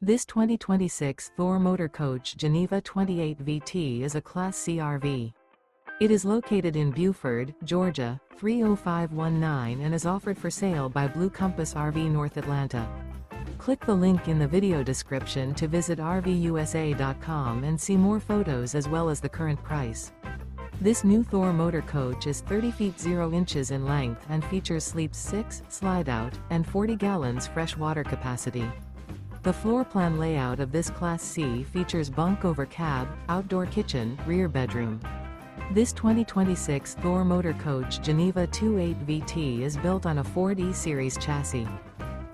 This 2026 Thor Motor Coach Geneva 28 VT is a Class C RV. It is located in Buford, Georgia, 30519 and is offered for sale by Blue Compass RV North Atlanta. Click the link in the video description to visit RVUSA.com and see more photos as well as the current price. This new Thor Motor Coach is 30 feet 0 inches in length and features sleeps 6, slide-out, and 40 gallons fresh water capacity. The floor plan layout of this Class C features bunk over cab, outdoor kitchen, rear bedroom. This 2026 Thor Motor Coach Geneva 28 VT is built on a Ford E-Series chassis.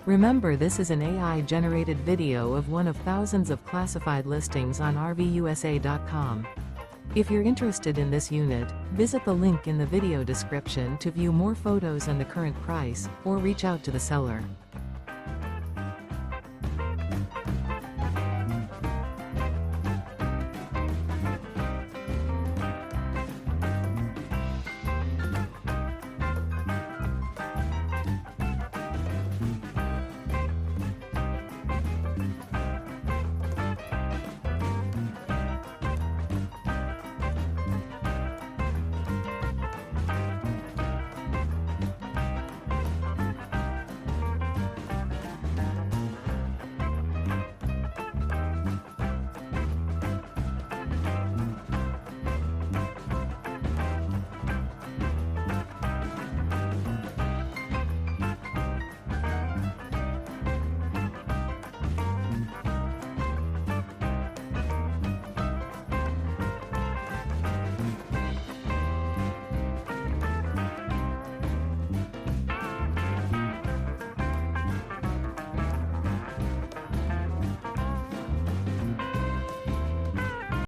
Remember, this is an AI-generated video of one of thousands of classified listings on RVUSA.com. If you're interested in this unit, visit the link in the video description to view more photos and the current price, or reach out to the seller.